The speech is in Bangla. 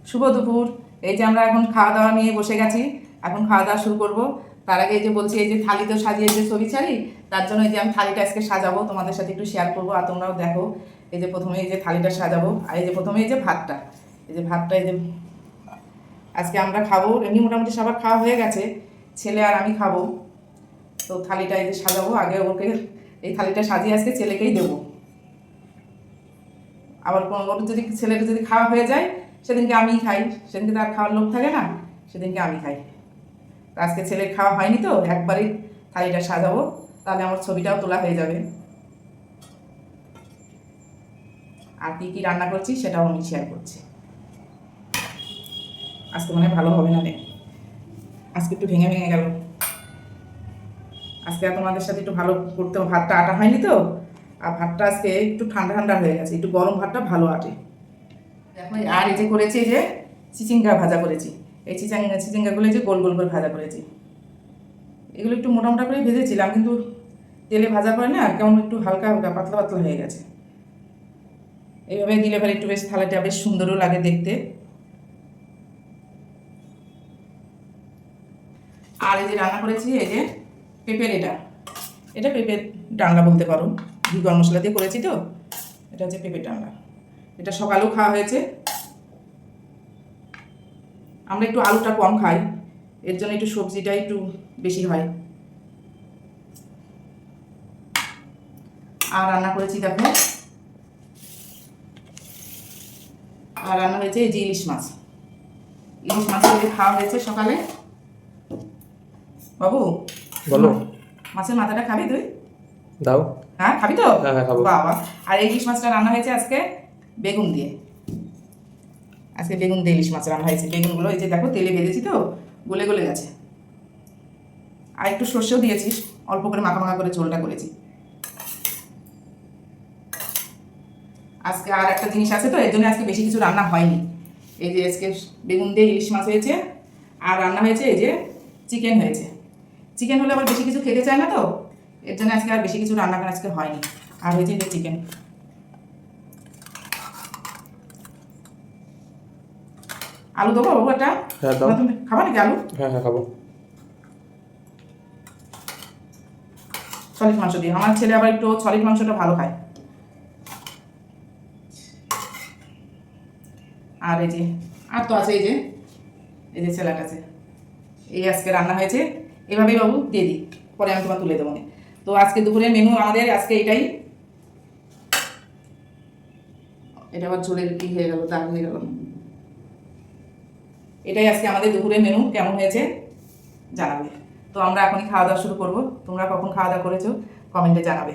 শুভ দুপুর। এই যে আমরা এখন খাওয়া দাওয়া নিয়ে বসে গেছি, এখন খাওয়া দাওয়া শুরু করব। তার আগে এই যে বলছি, এই যে থালি তো সাজিয়ে যে ছবি ছাড়ি, তার জন্য এই যে আমি থালিটা আজকে সাজাবো, তোমাদের সাথে একটু শেয়ার করবো আর তোমরাও দেখো। এই যে প্রথমে এই যে থালিটা সাজাবো, আর এই যে প্রথমে এই যে ভাতটা, এই যে ভাতটা এই যে আজকে আমরা খাবো। এমনি মোটামুটি সবার খাওয়া হয়ে গেছে, ছেলে আর আমি খাবো। তো থালিটা এই যে সাজাবো, আগে ওকে এই থালিটা সাজিয়ে আজকে ছেলেকেই দেবো। আবার কোনো যদি ছেলেটা যদি খাওয়া হয়ে যায় সেদিনকে আমিই খাই, সেদিনকে তার খাওয়ার লোক থাকে না, সেদিনকে আমি খাই। আজকে ছেলের খাওয়া হয়নি তো একবারই থালিটা সাজাবো, তাহলে আমার ছবিটাও তোলা হয়ে যাবে। আর কী কী রান্না করছি সেটাও আমি শেয়ার করছি। আজকে মনে ভালো হবে না রে, আজকে একটু ভেঙে ভেঙে গেল। আজকে তোমাদের সাথে একটু ভালো করতে, ভাতটা আটা হয়নি তো, আর ভাতটা আজকে একটু ঠান্ডা ঠান্ডা হয়ে গেছে, একটু গরম ভাতটা ভালো আটে। দেখো, আর এই যে করেছি, এই যে চিচিঙ্গা ভাজা করেছি। এই চিচিঙ্গাগুলো যে গোল গোল করে ভাজা করেছি। এগুলো একটু মোটা মোটা করে ভেজেছিলাম, কিন্তু তেলে ভাজা করে না কেমন একটু হালকা হালকা পাতলা পাতলা হয়ে গেছে। এইভাবে দিলে পরে একটু বেশ থালাটা বেশ সুন্দরও লাগে দেখতে। আর এই যে রান্না করেছি, এই যে পেঁপের, এটা পেঁপের ডালনা বলতে পারো, ঘি গরম মশলা দিয়ে করেছি তো, এটা হচ্ছে পেঁপের ডালনা। এটা সকালেও খাওয়া হয়েছে। আমরা একটু আলুটা কম খাই, এর জন্য একটু সবজিটা একটু বেশি হয়। আর রান্না করেছি দেখো, আর রান্না হয়েছে এই যে ইলিশ মাছ। ইলিশ মাছের খাওয়া হয়েছে সকালে। বাবু বলো, মাছের মাথাটা খাবি তুই? দাও। হ্যাঁ খাবি তো? হ্যাঁ খাবো। বাবা। আর এই ইলিশ মাছটা রান্না হয়েছে আজকে বেগুন দিয়ে। আজকে বেগুন দিয়ে ইলিশ মাছ রান্না হয়েছে। বেগুনগুলো এই যে দেখো তেলে ভেজেছি তো, গলে গলে গেছে। আর একটু সর্ষেও দিয়েছিস, অল্প করে মাখা মাখা করে ঝোলটা করেছি। আজকে আর একটা জিনিস আছে তো, এর জন্য আজকে বেশি কিছু রান্না হয়নি। এই যে আজকে বেগুন দিয়ে ইলিশ মাছ হয়েছে, আর রান্না হয়েছে এই যে চিকেন হয়েছে। চিকেন হলে আবার বেশি কিছু খেতে চায় না তো, এর জন্য আজকে আর বেশি কিছু রান্না করা আজকে হয়নি। আর হয়েছে যে চিকেন। আলু দেবো বাবু একটা? হ্যাঁ দাও। তুমি খাবা নাকি আলু? হ্যাঁ খাবো। সলিড মাংস দিয়ে, আমার ছেলে আবার একটু সলিড মাংসটা ভালো খায়। আর এই যে আর তো আছে এই যে স্যালাড আছে। এই আজকে রান্না হয়েছে, এভাবেই বাবু দিয়ে দিই, পরে আমি তোমার তুলে দেবো। তো আজকে দুপুরের মেনু আমাদের আজকে এটাই। এটা আবার ঝোলের কি হয়ে গেল, দাগ হয়ে গেল। এটাই আজকে আমাদের দুপুরের মেনু, কেমন হয়েছে জানাবে। তো আমরা এখনই খাওয়া দাওয়া শুরু করবো। তোমরা কখন খাওয়া দাওয়া করেছো কমেন্টে জানাবে।